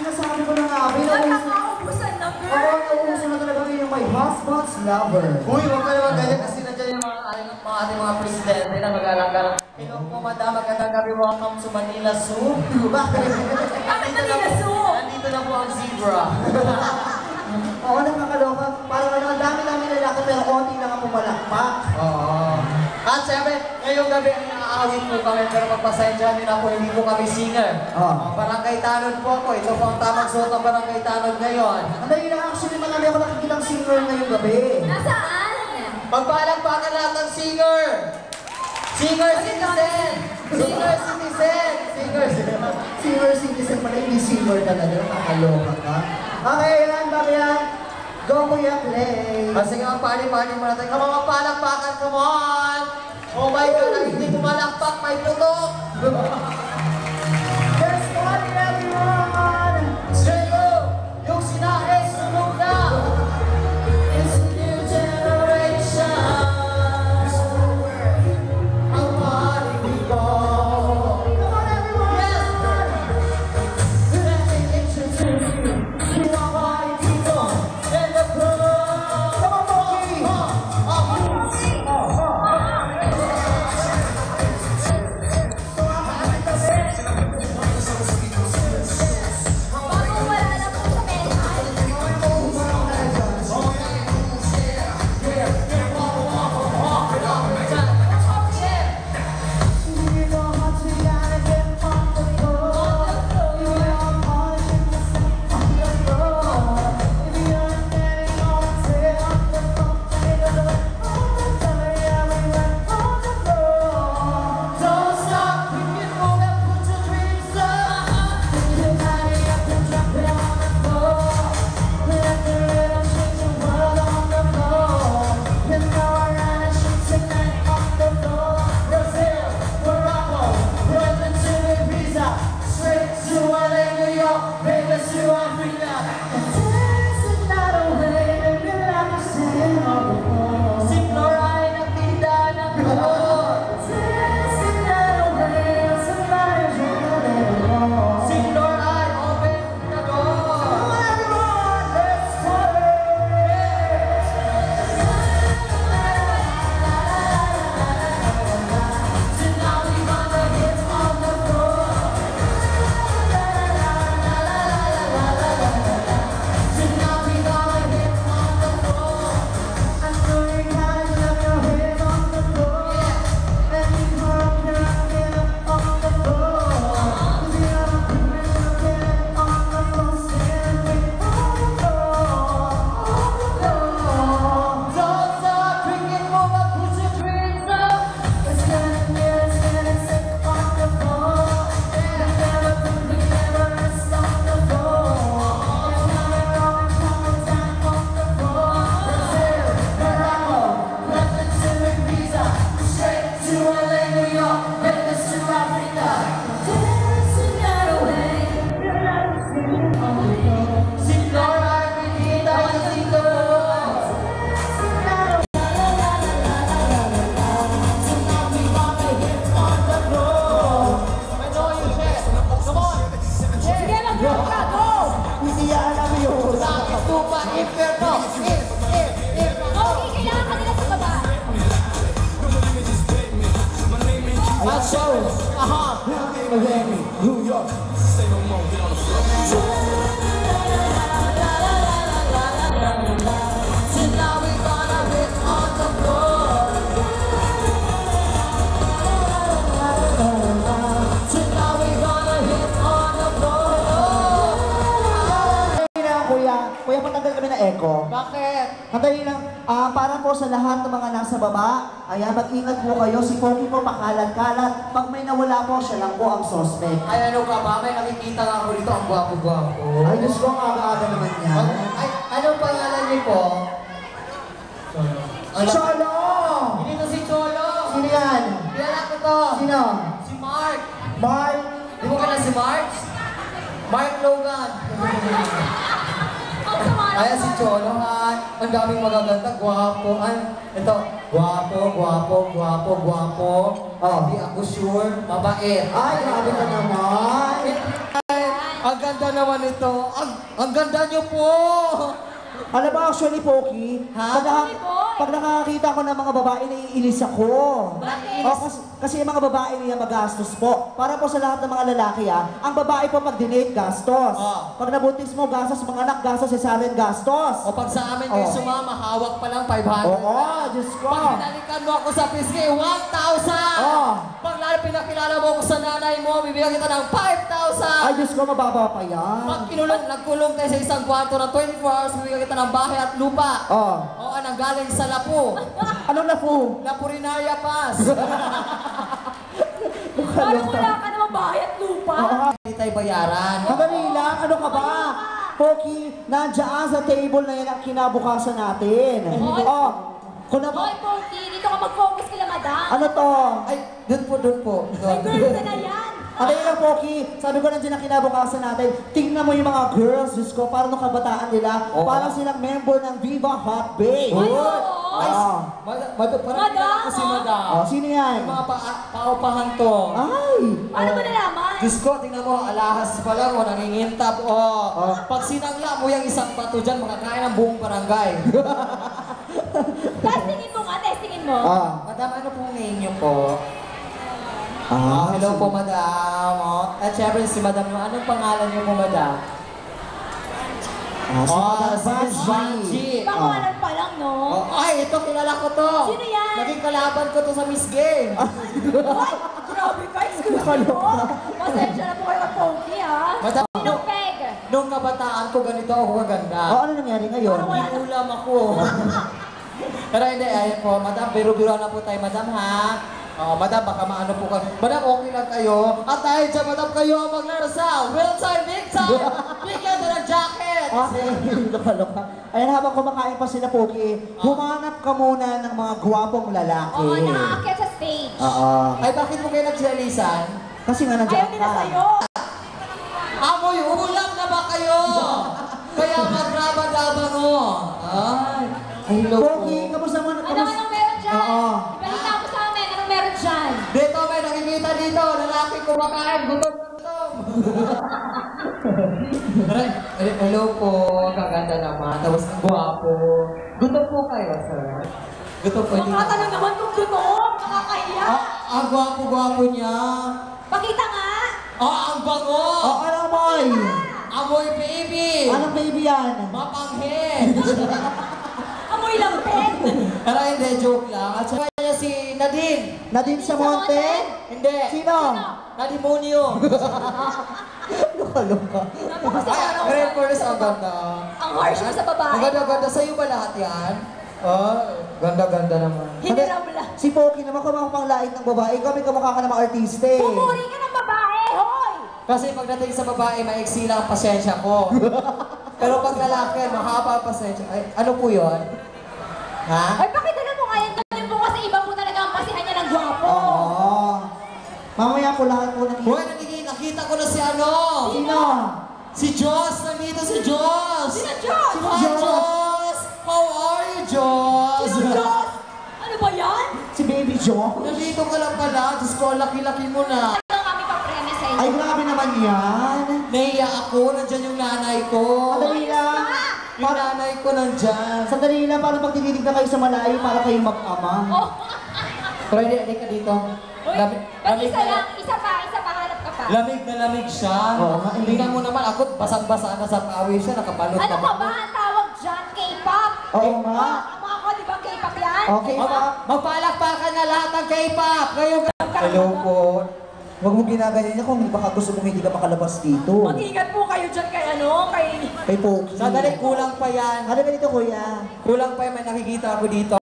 sinasabi ko na nga, nakakaubusan na, girl. Oo, nauuso na talaga ngayon yung my husband's lover. Uy, huwag ka naman ganyan kasi nandiyan yung mga ating mga presidente na mag-alanggalang. Hello po, madam, magandang gabi, welcome to Manila Zoo. Bakit Manila Zoo? Nandito na po ang zebra. Oo, nakakaloka. Parang ang dami-dami lalaki pero konti lang ang pumalakpak. Oo. At syempre, ngayong gabi ay naaawit po kami pero magpasensyahan din ako, hindi po kami singer. Barangay Tanod po ako. Ito po ang tamang suot ng Barangay Tanod ngayon. Ang dali na actually marami ako nakikitang singer ngayong gabi. Nasaan? Magpalakpakan lahat ng singer! Singer citizen! Singer citizen! Singer citizen! Singer citizen pala, hindi singer talaga. Nakakaloka ka. Okay, yan, bago yan. Go, Kuya Clay. Sige, mag-party-party muna tayo. Come on, magpalakpakan, come on! Oh my God, ang hindi pumalakpak, may putok! Let's party, everyone! Straight go! Yung sinahe, sunog na! It's a new generation! Ang party we go! Come on, everyone! Yes! Let me introduce you to our party people and the crew! Come on, Moki! Bago wala na po sa mesa. Don't stop, we can move and put your dreams up! Brazil, Morocco, London to Ibiza, straight to LA, New York, Vegas to Africa. Si Flora ay nagtinda ng kulot. Si Flora ay open the door. Let's party! So now we gonna get on the floor. So now we gonna get on the floor. Don't stop, drinking over, put your drinks up. Brazil, Morocco, London to Ibiza, straight to LA, New York, Vegas to Africa. Si Flora ay pinita ng sito. So now we gonna get on the floor. I know you said, come on. Sige, mag-rock ka, go! Hindi yan alam yun. Langit, lupa, inferno. Okay, kailangan ka nila sa baba. I'll show you. Miami, New York. So now we gonna get on the floor. So now we gonna hit on the floor. Sandali lang, Kuya. Kuya, patanggal kami na echo. Bakit? Sandali lang. Para po sa lahat ng mga nasa baba, ayan, mag-ingat po kayo. Si Pogi po pakalat-kalat. Pag may nawala po, siya lang po ang suspect. Ay, ano ka ba? May nakikita nga ako dito. Ang gwapo-gwapo. Ay, Diyos ko, ang aga-aga naman yan. Ay, anong pangalan niyo po? Cholo! Hindi to si Cholo. Sino yan? Kilala ko to. Sino? Si Mark. Mark? Di mo ka na si Mark? Mark Logan. Ayan si Cholo ha. Ang daming magaganda. Gwapo. Ay, ito. Gwapo, gwapo, gwapo, gwapo. Oh. Hindi ako sure. Mabait. Ay, grabe ka naman. Ang ganda naman ito. Ang ganda niyo po. Alam mo, actually, Poki, Ha? pag nakakita ko ng mga babae, naiinis ako. Bakit? O, kasi yung mga babae niya magastos po. Para po sa lahat ng mga lalaki, ang babae po pag dinate, gastos. Oh. Pag nabuntis mo, gastos, mga anak, gastos, cesarean, gastos. O pag sa amin kayo Oh. sumama, hawak pa lang 500. Oo, Diyos ko. Pag hinalikan mo ako sa pisngi, 1,000! Oh. Pag lalo pinakilala mo ako sa nanay mo, bibigyan kita ng 5,000! Ay, Diyos ko, mababa pa yan. Pag nagkulong tayo sa isang kwarto ng 24 hours, bibigyan kita ng bahay at lupa. Oh. Oo, nanggaling sa Lapu. Anong lapo? Lapurinaya Pass. Parang wala ka namang bahay at lupa. Oo. Hindi tayo bayaran. Madali lang, ano ka ba? Poki, nandiyan sa table na yan ang kinabukasan natin. Hoy. Oh, kung na Hoy, Poki, dito ka mag-focus kila madam. ano to? Ay, doon po. May girls na yan. Ano yun, Poki? Sabi ko nandiyan ang kinabukasan natin. Tingnan mo yung mga girls, Diyos ko, parang nung kabataan nila, Oo. parang silang member ng Viva Hot Babe. Ay, oo. Ay, Ah. parang kilala ko si Madam. Oh, sino yan? Yung mga paupahan to. Ay! Paano mo nalaman? Diyos ko, tingnan mo, alahas pa lang, nangingintab. Oh. Pag sinangla mo yung isang bato dyan, makakain ng buong barangay. Testingin mo nga, testingin mo. Ah. Madam, ano pong name niyo po? Hello si- po, Madam. At syempre si Madam, anong pangalan niyo po, Madam? Si Madam si Miss Banji. Banji. Pangalan pa lang, no? Ay, ito, kilala ko to. Sino yan? Naging kalaban ko to sa Miss Game. Ay, grabe ka, excuse me po. Pasensya na po kayo kay Poki, ha? Madam, Sinong peg? nung kabataan ko, ganito ako kaganda. Oh, ano nangyari ngayon? Parang wala- Inulam ako. Pero hindi, ayun po, Madam, biro-biro na po tayo, Madam, ha? Madam, baka maano po kayo. Madam, okay lang kayo. At dahil dyan, Madam, kayo ang maglaro sa Will Time, Big Time! Bigyan na ng jacket! Okay, loka-loka. Ayan, habang kumakain pa sila, Poki, humanap ka muna ng mga gwapong lalaki. Oo, nakaakyat sa stage. Oo. Ay, bakit mo kayo nagsilisan? Kasi nga Ayaw nandiyan nila ka. sa'yo. Amoy ulam na ba kayo? Kaya magraba-daba mo. Ay, hello po. Poki, kamusta mo? Anong meron dyan? Oo. Ibalita mo sa amin, anong meron dyan? Dito may nakikita dito, lalaki kumakain, gutom. Hello po, kaganda naman, tapos ang gwapo. Gutom po kayo, sir. Gutom po. Makatanong naman kung gutom, nakakahiya. Ang gwapo-gwapo niya. Pakita nga. Ang bango! Oh, ano, Moy? Amoy baby! Anong baby yan? Mapanghe! Amoy lang, pen. Pero hindi, joke lang. At saka niya si Nadine. Nadine Samonte? Hindi. Sino? Nadimonyo. Loka-loka. Napakasama Great naman. first, ang ganda. Ang harsh mo sa babae. Ang ganda-ganda. Sa'yo ba lahat yan? Ganda-ganda naman. Hindi raw wala. Si Poki naman kumakapang-lait ng babae. Ikaw may kamukha ka ng mga artista eh. Pumuri ka ng babae, hoy! Kasi pagdating sa babae, maiksi lang ang pasensya ko. Pero pag lalaki, mahaba ang pasensya. Ay, ano po yun? Ha? Ay, bakit alam mo nga yan? Tanong mo kasi iba po talaga ang pasihan niya ng gwapo. Oo. Mamaya po lahat po Hoy, nakita ko na si ano! Sino? Si Joss! Nandito si Joss! Sino Diyos? Hi, Joss! How are you, Joss? Sino Diyos? Ano ba yan? Si Baby Jo? Nandito ka lang pala. Diyos ko, laki-laki mo na. Ano kami pa-preme sa Ay, inyo? grabe naman yan. Naiya ako. Nandyan yung nanay ko. Sandali lang. Yung nanay ko nandyan. Sandali lang, para pag tinitig na kayo sa malayo, para kayo mag-ama. Oh, Pero hindi ka dito. uy, ba't isa lang? Isa pa, hanap ka pa. Lamig na lamig siya. Oo nga, eh. Tingnan mo naman ako, basang-basa na sa pawis siya, nakabalot Ano na ka ba ang tawag dyan? K-pop? Oo nga. Ang mga ko, di ba K-pop yan? Okay pa. Magpalakpakan na lahat ng K-pop! Kayo Hello po. Huwag mo ginaganyan niya kung baka gusto mong hindi ka makalabas dito. Mag-ingat po kayo dyan kay Kay Poki. Sandali, kulang pa yan. Ano ba dito, kuya? Kulang pa yan, may nakikita ako dito.